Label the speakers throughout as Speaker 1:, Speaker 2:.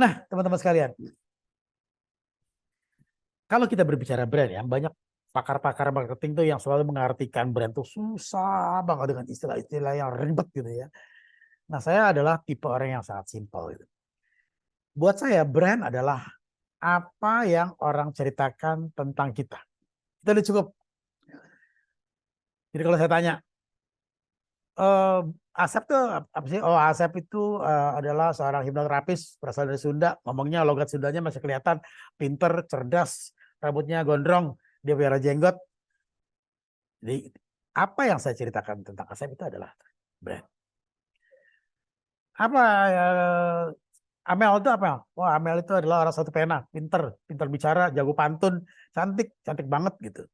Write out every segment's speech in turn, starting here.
Speaker 1: Nah, teman-teman sekalian, kalau kita berbicara brand ya, banyak pakar-pakar marketing tuh yang selalu mengartikan brand tuh susah banget dengan istilah-istilah yang ribet gitu ya. Nah, saya adalah tipe orang yang sangat simpel gitu. Buat saya brand adalah apa yang orang ceritakan tentang kita. Itu udah cukup. Jadi kalau saya tanya, eh Asep tuh apa sih? Oh, Asep itu adalah seorang hipnoterapis berasal dari Sunda. Ngomongnya logat Sundanya masih kelihatan, pinter, cerdas, rambutnya gondrong, dia punya jenggot. Jadi apa yang saya ceritakan tentang Asep itu adalah brand. Apa Amel itu apa? Wah, Amel itu adalah orang satu pena, pinter, pinter bicara, jago pantun, cantik, cantik banget gitu.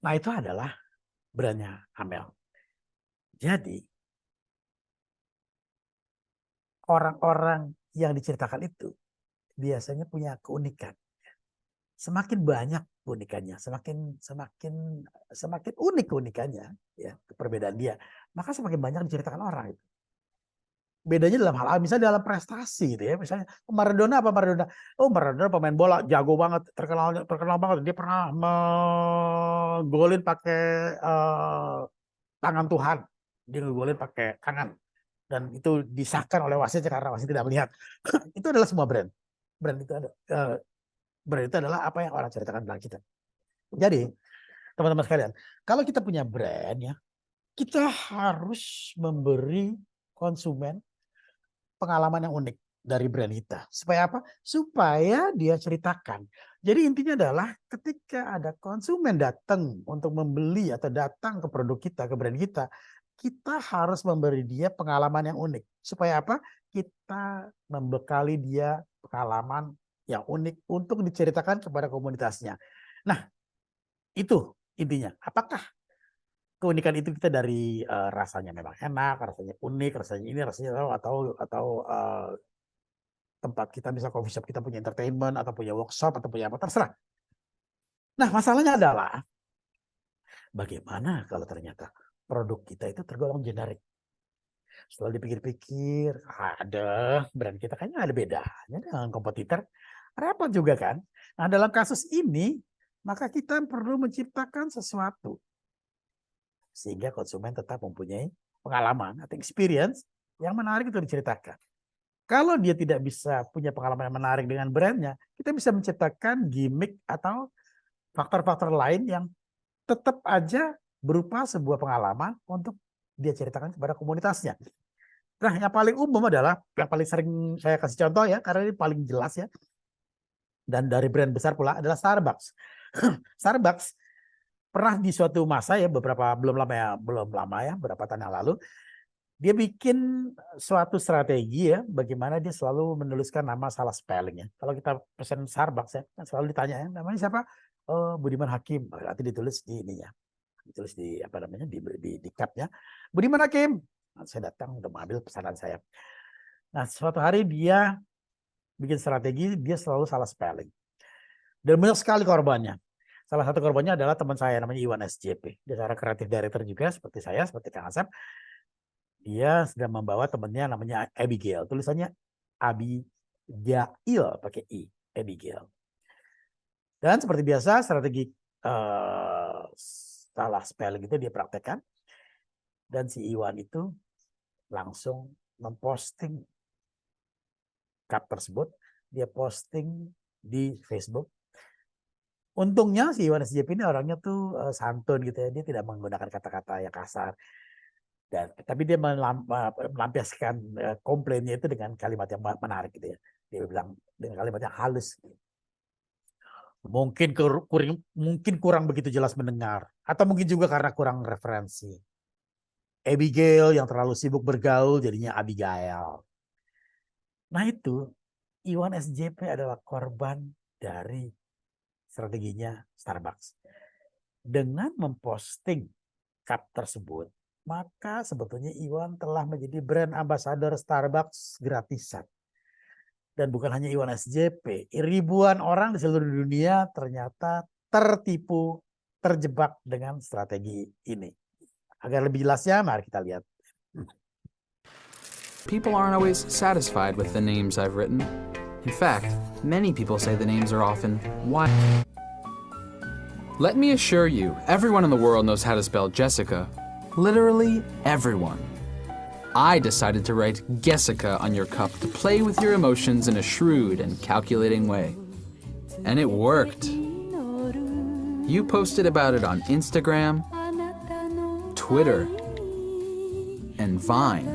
Speaker 1: Nah, itu adalah brandnya Amel. Jadi orang-orang yang diceritakan itu biasanya punya keunikan. Semakin banyak keunikannya, semakin semakin semakin unik keunikannya, ya perbedaan dia, maka semakin banyak diceritakan orang. Bedanya dalam hal misalnya dalam prestasi gitu ya, misalnya Maradona apa Maradona, oh Maradona pemain bola jago banget, terkenal terkenal banget, dia pernah menggolin pakai tangan Tuhan, dia ngegolin pakai tangan dan itu disahkan oleh wasit karena wasit tidak melihat. Itu adalah semua brand. Brand itu ada brand itu adalah apa yang orang ceritakan tentang kita. Jadi teman-teman sekalian, kalau kita punya brand ya, kita harus memberi konsumen pengalaman yang unik dari brand kita. Supaya apa? Supaya dia ceritakan. Jadi intinya adalah ketika ada konsumen datang untuk membeli atau datang ke produk kita, ke brand kita harus memberi dia pengalaman yang unik. Supaya apa? Kita membekali dia pengalaman yang unik untuk diceritakan kepada komunitasnya. Nah, itu intinya. Apakah keunikan itu kita dari rasanya memang enak, rasanya unik, rasanya ini, rasanya atau tempat kita bisa coffee shop kita punya entertainment atau punya workshop atau punya apa terserah. Nah, masalahnya adalah bagaimana kalau ternyata produk kita itu tergolong generik. Setelah dipikir-pikir, ada brand kita kayaknya ada bedanya dengan kompetitor. Repot juga kan? Nah, dalam kasus ini, maka kita perlu menciptakan sesuatu sehingga konsumen tetap mempunyai pengalaman atau experience yang menarik itu diceritakan. Kalau dia tidak bisa punya pengalaman yang menarik dengan brandnya, kita bisa menciptakan gimmick atau faktor-faktor lain yang tetap aja berupa sebuah pengalaman untuk dia ceritakan kepada komunitasnya. Nah, yang paling umum adalah, yang paling sering saya kasih contoh ya, karena ini paling jelas ya, dan dari brand besar pula adalah Starbucks. Starbucks pernah di suatu masa ya, belum lama ya, beberapa tahun yang lalu, dia bikin suatu strategi ya, bagaimana dia selalu menuliskan nama salah spelling ya. Kalau kita pesan Starbucks ya, kan selalu ditanya ya, namanya siapa? Oh, Budiman Hakim. Nanti ditulis di ininya, ditulis di apa namanya di capnya. Budiman Hakim. Nah, saya datang untuk mengambil pesanan saya. Nah, suatu hari dia bikin strategi, dia selalu salah spelling. Dan banyak sekali korbannya. Salah satu korbannya adalah teman saya namanya Iwan SJP. Dia seorang kreatif director juga seperti saya, seperti Kang Asep. Dia sedang membawa temannya namanya Abigail. Tulisannya Abigail pakai I, Abigail. Dan seperti biasa strategi salah spelling itu dia praktekkan. Dan si Iwan itu langsung memposting cup tersebut. Dia posting di Facebook. Untungnya si Iwan SJP ini orangnya tuh santun gitu ya. Dia tidak menggunakan kata-kata yang kasar. Tapi dia melampiaskan komplainnya itu dengan kalimat yang menarik gitu ya. Dia bilang dengan kalimat yang halus. Mungkin kurang begitu jelas mendengar, atau mungkin juga karena kurang referensi. Abigail yang terlalu sibuk bergaul jadinya Abigail. Nah itu Iwan SJP adalah korban dari strateginya Starbucks. Dengan memposting cup tersebut, maka sebetulnya Iwan telah menjadi brand ambassador Starbucks gratisan. Dan bukan hanya Iwan SJP, ribuan orang di seluruh dunia ternyata tertipu, terjebak dengan strategi ini. Agar lebih jelasnya, mari kita lihat.
Speaker 2: People aren't always satisfied with the names I've written. In fact, many people say the names are often why. Let me assure you, everyone in the world knows how to spell Jessica. Literally everyone. I decided to write Jessica on your cup to play with your emotions in a shrewd and calculating way. And it worked. You posted about it on Instagram, Twitter, and Vine.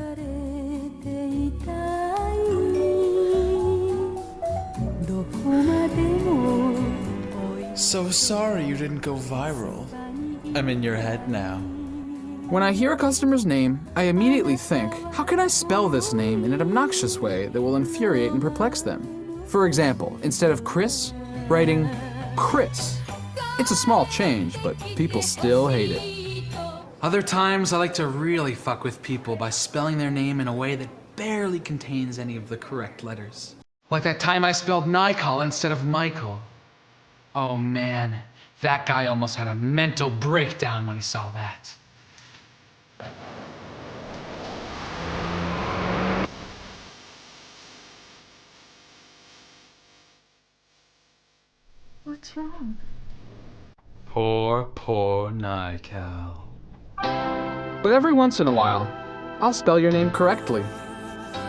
Speaker 3: So sorry you didn't go viral. I'm in your head now.
Speaker 2: When I hear a customer's name, I immediately think, how can I spell this name in an obnoxious way that will infuriate and perplex them? For example, instead of Chris, writing Chris. It's a small change, but people still hate it.
Speaker 3: Other times I like to really fuck with people by spelling their name in a way that barely contains any of the correct letters. Like that time I spelled Nikol instead of Michael. Oh man, that guy almost had a mental breakdown when he saw that.
Speaker 4: What's wrong?
Speaker 3: Poor Nikol.
Speaker 2: But every once in a while, I'll spell your name correctly.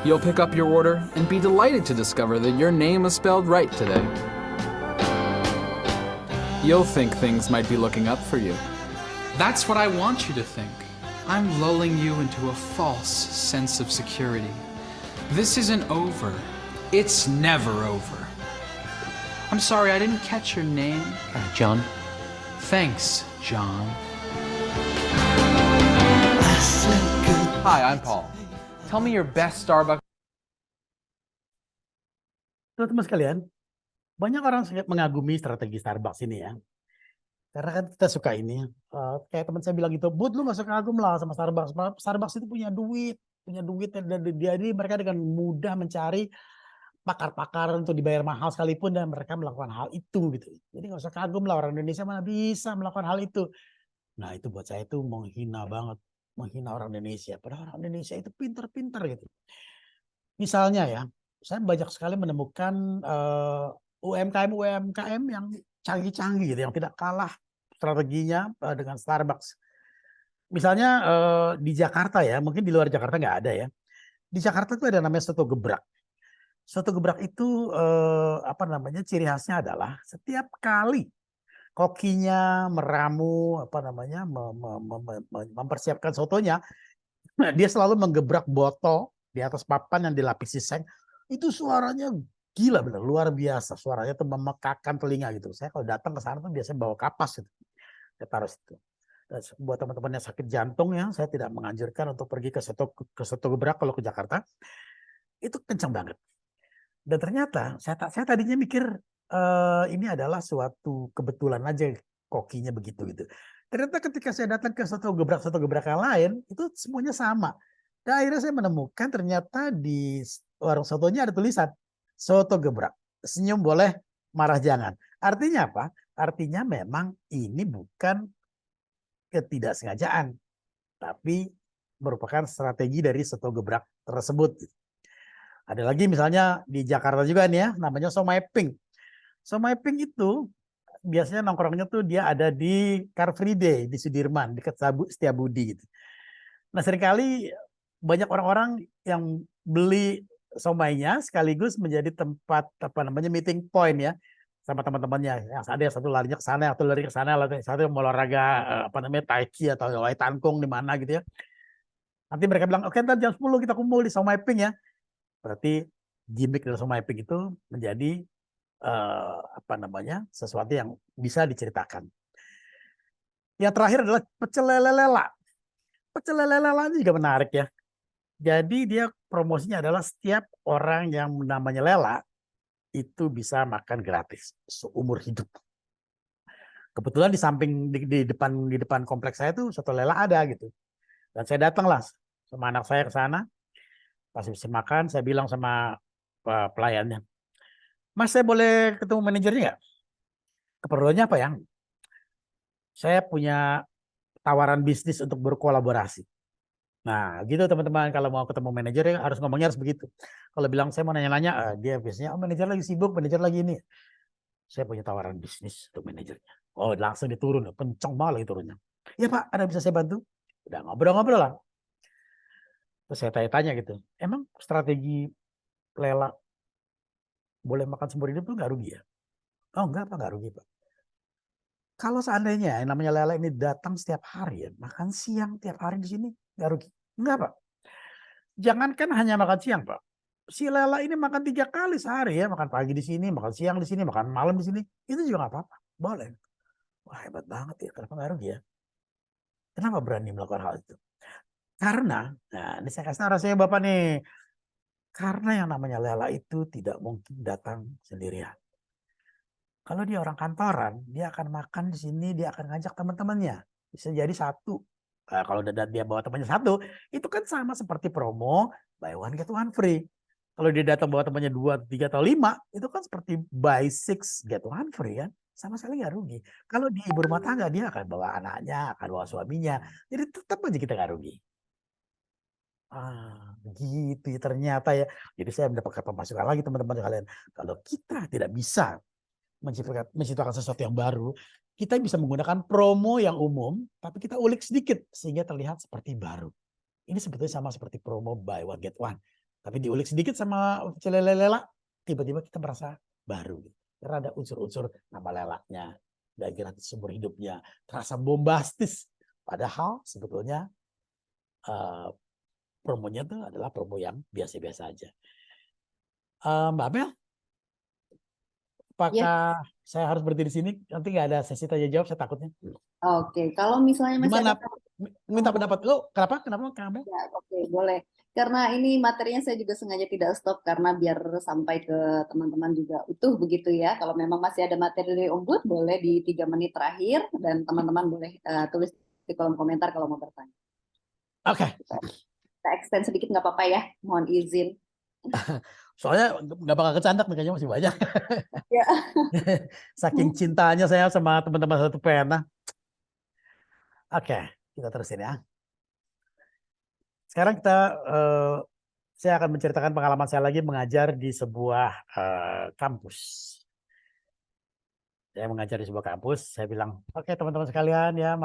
Speaker 2: You'll pick up your order and be delighted to discover that your name is spelled right today. You'll think things might be looking up for you.
Speaker 3: That's what I want you to think. I'm lulling you into a false sense of security. This isn't over. It's never over. I'm sorry, I didn't catch your name.
Speaker 5: John.
Speaker 3: Thanks, John.
Speaker 2: Hi, I'm Paul. Tell me your best Starbucks.
Speaker 1: Teman-teman sekalian, banyak orang mengagumi strategi Starbucks ini ya. Karena kan kita suka ini. Kayak teman saya bilang gitu, Bud, lu gak suka kagum lah sama Starbucks. Starbucks itu punya duit dan jadi mereka dengan mudah mencari pakar-pakar untuk dibayar mahal sekalipun dan mereka melakukan hal itu gitu. Jadi gak usah kagum lah, orang Indonesia mana bisa melakukan hal itu. Nah itu buat saya itu menghina banget, menghina orang Indonesia. Padahal orang Indonesia itu pintar-pintar gitu. Misalnya ya, saya banyak sekali menemukan UMKM yang canggih-canggih gitu, yang tidak kalah strateginya dengan Starbucks. Misalnya di Jakarta ya, mungkin di luar Jakarta nggak ada ya. Di Jakarta itu ada namanya soto gebrak. Soto gebrak itu ciri khasnya adalah setiap kali kokinya meramu mempersiapkan sotonya, dia selalu menggebrak botol di atas papan yang dilapisi seng. Itu suaranya gila bener, luar biasa. Suaranya tuh memekakan telinga gitu. Saya kalau datang ke sana tuh biasanya bawa kapas gitu. Saya taruh situ. Dan buat teman-teman yang sakit jantung ya, saya tidak menganjurkan untuk pergi ke soto gebrak kalau ke Jakarta. Itu kencang banget. Dan ternyata saya tadinya mikir ini adalah suatu kebetulan aja kokinya begitu gitu. Ternyata ketika saya datang ke soto gebrak yang lain, itu semuanya sama. Dan akhirnya saya menemukan ternyata di warung sotonya ada tulisan soto gebrak. Senyum boleh, marah jangan. Artinya apa? Artinya memang ini bukan ketidaksengajaan, tapi merupakan strategi dari soto gebrak tersebut. Ada lagi misalnya di Jakarta juga nih ya, namanya Somai Pink. Somai Pink itu biasanya nongkrongnya tuh dia ada di Car Free Day di Sudirman, dekat Setiabudi gitu. Nah seringkali banyak orang-orang yang beli somainya sekaligus menjadi tempat meeting point ya sama teman-temannya. Yang ada yang satu larinya ke sana, atau lari ke sana, satu yang mau olahraga tai chi atau wai tangkung di mana gitu ya. Nanti mereka bilang, oke, ntar jam 10 kita kumpul di Somai Pink ya. Berarti gimmick dari Somai Pink itu menjadi sesuatu yang bisa diceritakan. Yang terakhir adalah pecel lele lela. Pecel lele lela ini juga menarik ya. Jadi dia promosinya adalah setiap orang yang namanya Lela itu bisa makan gratis seumur hidup. Kebetulan di samping di depan kompleks saya tuh soto Lela ada gitu. Dan saya datanglah sama anak saya ke sana. Pas bisa makan, saya bilang sama pelayannya, Mas, saya boleh ketemu manajernya nggak? Keperluannya apa ya? Saya punya tawaran bisnis untuk berkolaborasi. Nah, gitu teman-teman, kalau mau ketemu manajer ya harus ngomongnya harus begitu. Kalau bilang saya mau nanya-nanya, dia biasanya manajer lagi sibuk, manajer lagi ini. Saya punya tawaran bisnis untuk manajernya. Oh, langsung diturun, kenceng banget lagi turunnya. Iya Pak, ada bisa saya bantu? Udah ngobrol-ngobrol lah. Terus saya tanya-tanya gitu, emang strategi Lela boleh makan seumur hidup tuh nggak rugi ya? Oh enggak Pak, nggak rugi Pak. Kalau seandainya yang namanya Lela ini datang setiap hari ya, makan siang tiap hari di sini, nggak rugi. Enggak Pak. Jangankan hanya makan siang Pak. Si Lela ini makan 3 kali sehari ya, makan pagi di sini, makan siang di sini, makan malam di sini. Itu juga nggak apa-apa, boleh. Wah hebat banget ya, kenapa nggak rugi ya? Kenapa berani melakukan hal itu? Karena, nah ini saya kasih tahu rasanya Bapak nih. Karena yang namanya Lela itu tidak mungkin datang sendirian. Kalau dia orang kantoran, dia akan makan di sini, dia akan ngajak teman-temannya. Bisa jadi satu. Nah, kalau dia bawa temannya satu, itu kan sama seperti promo buy one get one free. Kalau dia datang bawa temannya 2, 3, atau 5, itu kan seperti buy 6 get one free kan. Sama sekali nggak rugi. Kalau di ibu rumah tangga, dia akan bawa anaknya, akan bawa suaminya. Jadi tetap aja kita nggak rugi. Ah, begitu ya ternyata ya. Jadi saya mendapatkan pemasukan lagi teman-teman kalian. Kalau kita tidak bisa menciptakan sesuatu yang baru, kita bisa menggunakan promo yang umum, tapi kita ulik sedikit sehingga terlihat seperti baru. Ini sebetulnya sama seperti promo buy one get one, tapi diulik sedikit sama Lela, tiba-tiba kita merasa baru. Karena ada unsur-unsur nama lelaknya, dan gratis seumur hidupnya, terasa bombastis. Padahal sebetulnya promonya itu adalah promo yang biasa-biasa aja. Mbak Mel,
Speaker 4: Ya,
Speaker 1: apakah saya harus berhenti di sini? Nanti nggak ada sesi tanya jawab, saya takutnya.
Speaker 4: oke. Kalau misalnya masih
Speaker 1: Gimana?
Speaker 4: ada
Speaker 1: Minta pendapat lo, kenapa kamu?
Speaker 4: ya, oke, boleh. Karena ini materinya saya juga sengaja tidak stop karena biar sampai ke teman-teman juga utuh begitu ya. Kalau memang masih ada materi dari Ombud, boleh di 3 menit terakhir dan teman-teman boleh tulis di kolom komentar kalau mau bertanya.
Speaker 1: Oke.
Speaker 4: Kita extend sedikit nggak apa-apa ya, mohon izin.
Speaker 1: Soalnya nggak bakal kecandak nih, kayaknya masih banyak.
Speaker 4: Ya.
Speaker 1: Saking cintanya saya sama teman-teman satu pena. Oke, kita terusin ya. Sekarang saya akan menceritakan pengalaman saya lagi mengajar di sebuah kampus. Saya mengajar di sebuah kampus, saya bilang, oke teman-teman sekalian ya,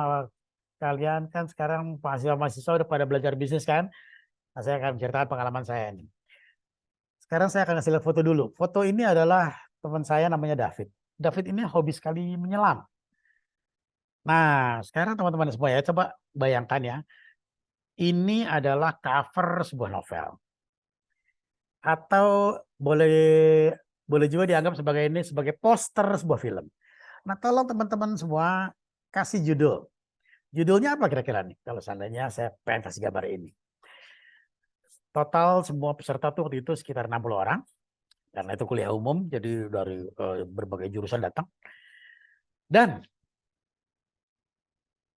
Speaker 1: kalian kan sekarang mahasiswa udah pada belajar bisnis kan? Nah, saya akan menceritakan pengalaman saya ini. Sekarang saya akan kasih lihat foto dulu. Foto ini adalah teman saya namanya David. David ini hobi sekali menyelam. Nah, sekarang teman-teman semua ya, coba bayangkan ya. Ini adalah cover sebuah novel. Atau boleh juga dianggap sebagai poster sebuah film. Nah, tolong teman-teman semua kasih judul. Judulnya apa kira-kira nih? Kalau seandainya saya pengen kasih gambar ini. Total semua peserta tuh waktu itu sekitar 60 orang. Karena itu kuliah umum, jadi dari berbagai jurusan datang. Dan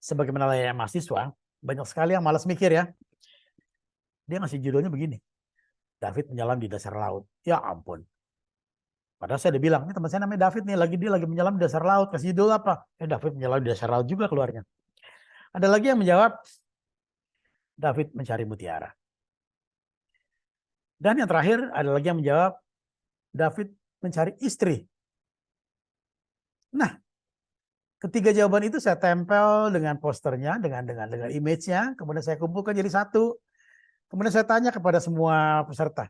Speaker 1: sebagaimana layaknya mahasiswa, banyak sekali yang malas mikir ya. Dia ngasih judulnya begini. David menyelam di dasar laut. Ya ampun. Padahal saya udah bilang, ini teman saya namanya David nih, dia lagi menyelam di dasar laut. Kasih judul apa? David menyelam di dasar laut juga keluarnya. Ada lagi yang menjawab, David mencari mutiara. Dan yang terakhir ada lagi yang menjawab, David mencari istri. Nah, ketiga jawaban itu saya tempel dengan posternya, dengan image-nya, kemudian saya kumpulkan jadi satu. Kemudian saya tanya kepada semua peserta.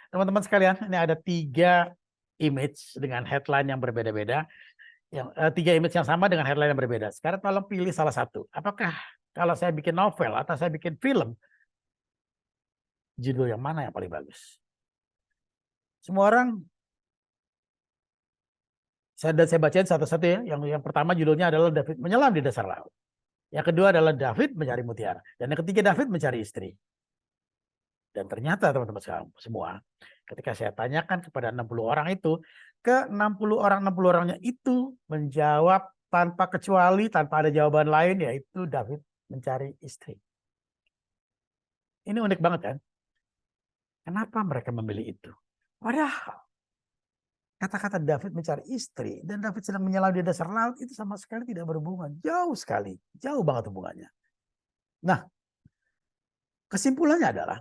Speaker 1: Teman-teman sekalian, ini ada 3 image dengan headline yang berbeda-beda. 3 image yang sama dengan headline yang berbeda. Sekarang tolong pilih salah satu. Apakah kalau saya bikin novel atau saya bikin film, judul yang mana yang paling bagus? Semua orang, saya bacain satu-satu ya. Yang pertama judulnya adalah David menyelam di dasar laut. Yang kedua adalah David mencari mutiara. Dan yang ketiga David mencari istri. Dan ternyata teman-teman semua, ketika saya tanyakan kepada 60 orang itu, ke 60 orangnya itu menjawab tanpa kecuali, tanpa ada jawaban lain, yaitu David mencari istri. Ini unik banget kan? Kenapa mereka memilih itu? Padahal kata-kata David mencari istri dan David sedang menyelam di dasar laut itu sama sekali tidak berhubungan. Jauh sekali. Jauh banget hubungannya. Nah, Kesimpulannya adalah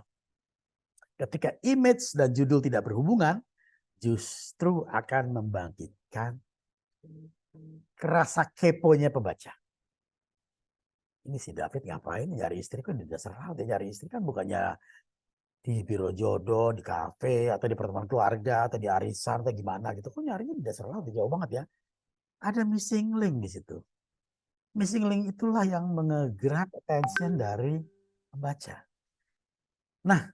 Speaker 1: ketika image dan judul tidak berhubungan, justru akan membangkitkan rasa keponya pembaca. Ini si David ngapain nyari istri, kan di dasar laut ya, nyari istri kan bukannya di biro jodoh, di kafe, atau di pertemuan keluarga, atau di arisan, atau gimana gitu. Kok nyarinya di dasar laut, jauh banget ya. Ada missing link di situ. Missing link itulah yang menggerak attention dari pembaca. Nah,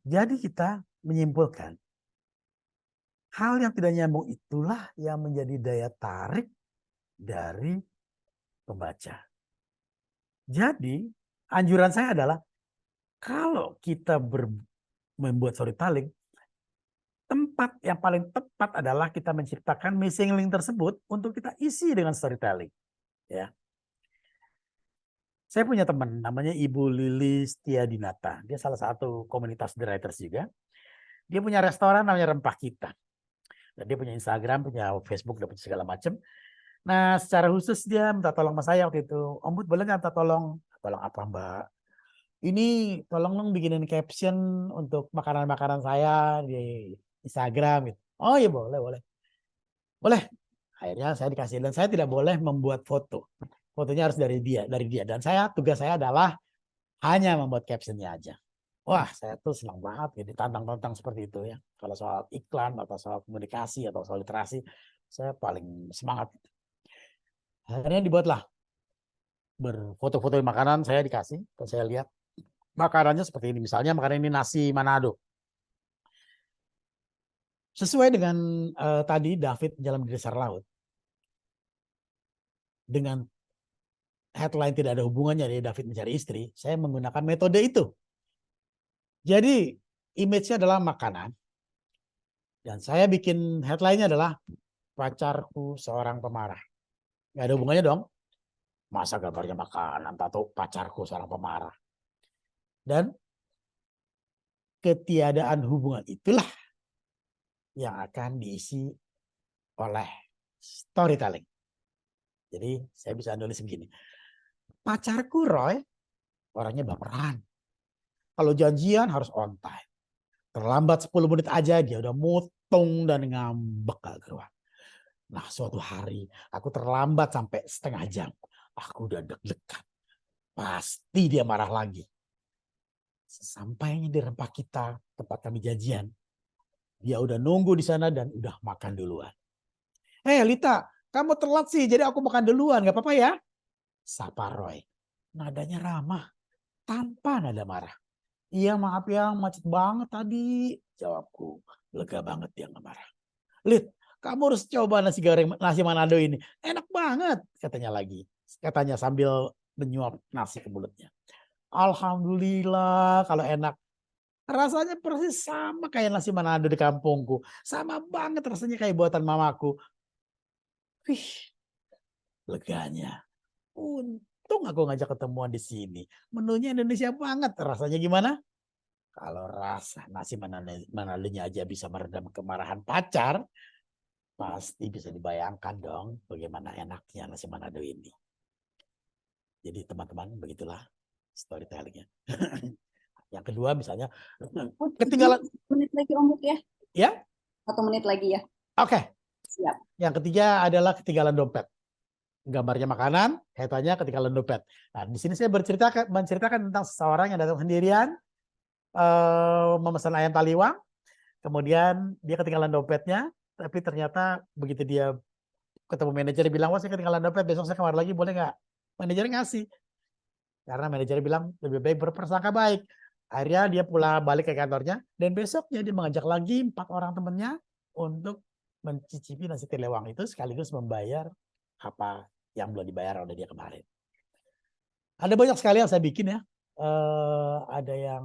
Speaker 1: jadi kita menyimpulkan, hal yang tidak nyambung itulah yang menjadi daya tarik dari pembaca. Jadi, anjuran saya adalah, kalau kita membuat storytelling, tempat yang paling tepat adalah kita menciptakan missing link tersebut untuk kita isi dengan storytelling. Ya. Saya punya teman namanya Ibu Lilis Tiadinata. Dia salah satu komunitas The Writers juga. Dia punya restoran namanya Rempah Kita. Dan dia punya Instagram, punya Facebook, dan punya segala macam. Nah, secara khusus dia minta tolong sama saya waktu itu. Om Bud, boleh nggak minta tolong? Tolong apa, Mbak? Ini tolong dong bikinin caption untuk makanan-makanan saya di Instagram. Gitu. Oh iya, boleh, boleh. Boleh. Akhirnya saya dikasih, dan saya tidak boleh membuat foto. Fotonya harus dari dia. Dan tugas saya adalah hanya membuat captionnya aja. Wah, saya tuh senang banget ya ditantang-tantang seperti itu ya. Kalau soal iklan atau soal komunikasi atau soal literasi, saya paling semangat. Akhirnya dibuatlah berfoto-foto makanan, saya dikasih, dan saya lihat makanannya seperti ini. Misalnya makanan ini nasi Manado. Sesuai dengan tadi David Jalan di Dasar Laut. Dengan headline tidak ada hubungannya dari David mencari istri, saya menggunakan metode itu. Jadi image-nya adalah makanan. Dan saya bikin headline-nya adalah pacarku seorang pemarah. Nggak ada hubungannya dong. Masa gambarnya makanan atau pacarku seorang pemarah. Dan ketiadaan hubungan itulah yang akan diisi oleh storytelling. Jadi saya bisa nulis begini. Pacarku Roy orangnya baperan. Kalau janjian harus on time. Terlambat 10 menit aja dia udah motong dan ngambek gak keluar. Nah, suatu hari aku terlambat sampai setengah jam. Aku udah deg-degan. Pasti dia marah lagi. Sesampainya di Rempah Kita, tempat kami janjian, dia udah nunggu di sana dan udah makan duluan. Lita, kamu telat sih, jadi aku makan duluan, gak apa-apa ya? Sapa Roy. Nadanya ramah, tanpa nada marah. Iya, maaf ya, macet banget tadi, jawabku. Lega banget dia nggak marah. Lit, kamu harus coba nasi goreng nasi Manado ini. Enak banget, katanya lagi. Katanya sambil menyuap nasi ke mulutnya. Alhamdulillah kalau enak. Rasanya persis sama kayak nasi Manado di kampungku. Sama banget rasanya kayak buatan mamaku. Wih, leganya. Untung aku ngajak ketemuan di sini. Menunya Indonesia banget. Rasanya gimana? Kalau rasa nasi Manado-nya aja bisa meredam kemarahan pacar, pasti bisa dibayangkan dong bagaimana enaknya nasi Manado ini. Jadi teman-teman, begitulah storytelling-nya. Yang kedua misalnya, ketinggalan.
Speaker 4: 1 menit lagi Om Bud ya?
Speaker 1: Ya?
Speaker 4: 1 menit lagi ya?
Speaker 1: Oke.
Speaker 4: Siap.
Speaker 1: Yang ketiga adalah ketinggalan dompet. Gambarnya makanan, headline-nya ketinggalan dompet. Nah, di sini saya menceritakan tentang seseorang yang datang sendirian, memesan ayam taliwang, kemudian dia ketinggalan dompetnya, tapi ternyata begitu dia ketemu manajer bilang, wah saya ketinggalan dompet, besok saya kemari lagi boleh nggak? Manajer ngasih. Karena manajer bilang lebih baik berprasangka baik. Akhirnya dia pulang balik ke kantornya, dan besoknya dia mengajak lagi 4 orang temannya untuk mencicipi nasi telewang itu sekaligus membayar apa yang belum dibayar oleh dia kemarin. Ada banyak sekali yang saya bikin ya. Ada yang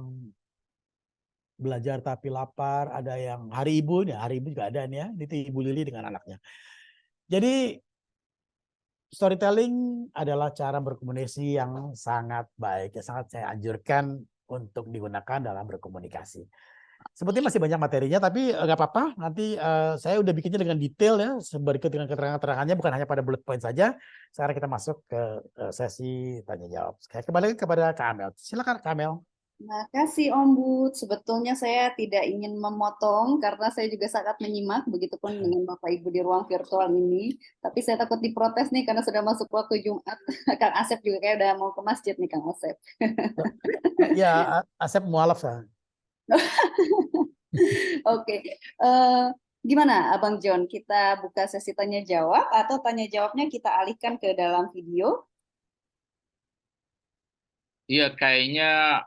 Speaker 1: belajar tapi lapar, ada yang hari ibu juga ada nih ya, itu Ibu Lili dengan anaknya. Jadi storytelling adalah cara berkomunikasi yang sangat baik, yang sangat saya anjurkan untuk digunakan dalam berkomunikasi. Sebetulnya masih banyak materinya, tapi nggak apa-apa. Nanti saya udah bikinnya dengan detail ya, berikut dengan keterangan-keterangannya, bukan hanya pada bullet point saja. Sekarang kita masuk ke sesi tanya jawab. Saya kembali kepada Kak Amel. Silakan Kak Amel.
Speaker 4: Makasih Om Bud. Sebetulnya saya tidak ingin memotong karena saya juga sangat menyimak, begitupun dengan Bapak Ibu di ruang virtual ini. Tapi saya takut diprotes nih karena sudah masuk waktu Jumat. Kang Asep juga kayak udah mau ke masjid nih Kang Asep.
Speaker 1: Ya, Asep mualaf ya.
Speaker 4: Oke, gimana Abang John? Kita buka sesi tanya jawab atau tanya jawabnya kita alihkan ke dalam video?
Speaker 5: Iya, kayaknya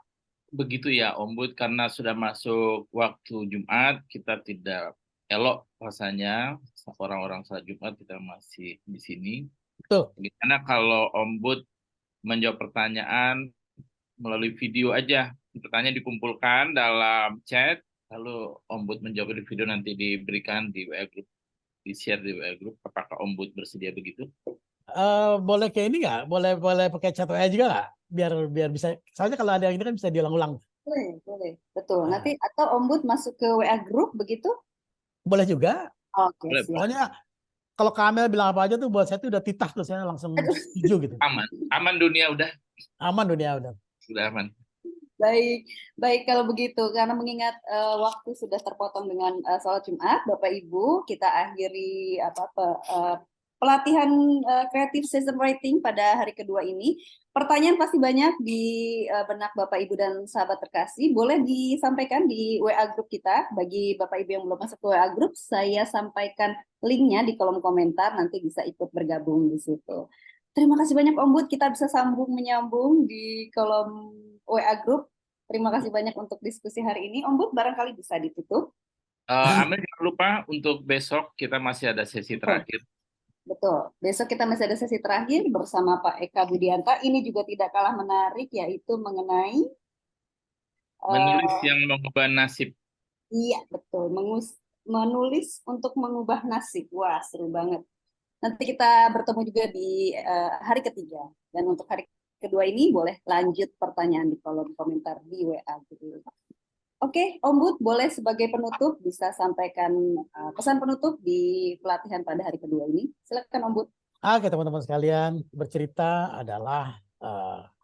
Speaker 5: begitu ya, Om Bud, karena sudah masuk waktu Jumat, kita tidak elok rasanya orang-orang salat Jumat kita masih di sini.
Speaker 1: Betul.
Speaker 5: Gimana kalau Om Bud menjawab pertanyaan melalui video aja? Pertanyaan dikumpulkan dalam chat, lalu Om Bud menjawab di video, nanti diberikan di WA Group, di-share di WA Group. Apakah Om Bud bersedia begitu?
Speaker 1: Boleh kayak ini nggak? Boleh pakai chat WA juga nggak? Biar bisa. Soalnya kalau ada yang ini kan bisa diulang-ulang.
Speaker 4: Boleh, betul.
Speaker 1: Nah.
Speaker 4: Nanti atau Om Bud masuk ke WA Group begitu?
Speaker 1: Boleh juga.
Speaker 4: Oke,
Speaker 5: Boleh,
Speaker 4: siap.
Speaker 1: Pokoknya kalau Kamel bilang apa aja tuh buat saya tuh udah titah tuh, saya langsung setuju gitu.
Speaker 5: Aman dunia udah.
Speaker 1: Aman dunia udah.
Speaker 5: Sudah aman.
Speaker 4: Baik, baik kalau begitu. Karena mengingat waktu sudah terpotong dengan sholat Jumat, Bapak Ibu, kita akhiri pelatihan creative season writing pada hari kedua ini. Pertanyaan pasti banyak di benak Bapak Ibu dan sahabat terkasih. Boleh disampaikan di WA Group kita. Bagi Bapak Ibu yang belum masuk ke WA Group, saya sampaikan linknya di kolom komentar. Nanti bisa ikut bergabung di situ. Terima kasih banyak Om Bud. Kita bisa menyambung di kolom WA Group. Terima kasih banyak untuk diskusi hari ini. Om Bud, barangkali bisa ditutup.
Speaker 5: Amel, jangan lupa untuk besok kita masih ada sesi terakhir.
Speaker 4: Betul. Besok kita masih ada sesi terakhir bersama Pak Eka Budianta. Ini juga tidak kalah menarik, yaitu mengenai
Speaker 5: Menulis yang mengubah nasib.
Speaker 4: iya, betul. Menulis untuk mengubah nasib. Wah, seru banget. Nanti kita bertemu juga di hari ketiga. Dan untuk hari kedua ini boleh lanjut pertanyaan di kolom komentar di WA. Oke, Om Bud, boleh sebagai penutup bisa sampaikan pesan penutup di pelatihan pada hari kedua ini. Silakan Om Bud.
Speaker 1: Oke teman-teman sekalian, bercerita adalah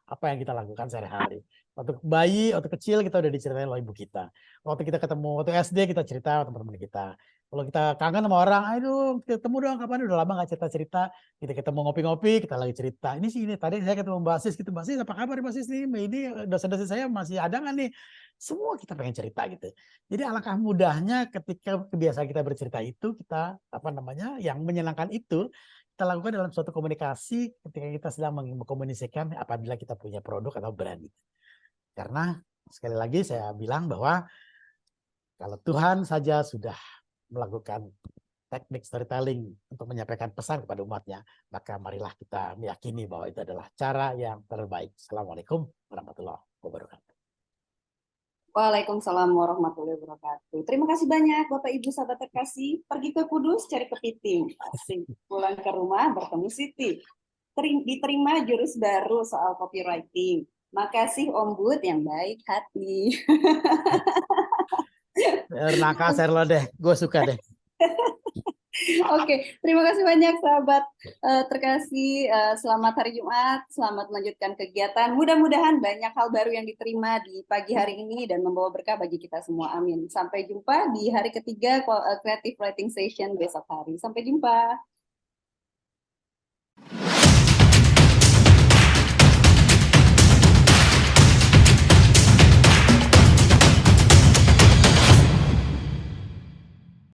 Speaker 1: apa yang kita lakukan sehari-hari. Waktu bayi, waktu kecil kita udah diceritain oleh ibu kita. Waktu kita ketemu, waktu SD kita cerita teman-teman kita. Kalau kita kangen sama orang, aduh ketemu dong kapan, udah lama gak cerita-cerita. Kita ketemu ngopi-ngopi, kita lagi cerita. Ini sih ini, tadi saya ketemu Mbak Sis gitu. Mbak Sis apa kabar Mbak Sis nih? Ini dosen-dosen saya masih ada nggak nih? Semua kita pengen cerita gitu. Jadi alangkah mudahnya ketika kebiasaan kita bercerita itu, kita yang menyenangkan itu, kita lakukan dalam suatu komunikasi ketika kita sedang mengkomunikasikan apabila kita punya produk atau brand. Karena sekali lagi saya bilang bahwa kalau Tuhan saja sudah melakukan teknik storytelling untuk menyampaikan pesan kepada umatnya, maka marilah kita meyakini bahwa itu adalah cara yang terbaik. Assalamualaikum warahmatullahi wabarakatuh.
Speaker 4: Waalaikumsalam warahmatullahi wabarakatuh. Terima kasih banyak Bapak Ibu sahabat terkasih. Pergi ke Kudus cari kepiting. Asik. Pulang ke rumah bertemu Siti. Diterima jurus baru soal copywriting. Makasih Om Bud yang baik hati.
Speaker 1: Nakal Serlo deh, gue suka deh.
Speaker 4: Oke, terima kasih banyak sahabat terkasih. Selamat hari Jumat, selamat melanjutkan kegiatan. Mudah-mudahan banyak hal baru yang diterima di pagi hari ini dan membawa berkah bagi kita semua. Amin. Sampai jumpa di hari ketiga Creative Writing Session besok hari. Sampai jumpa.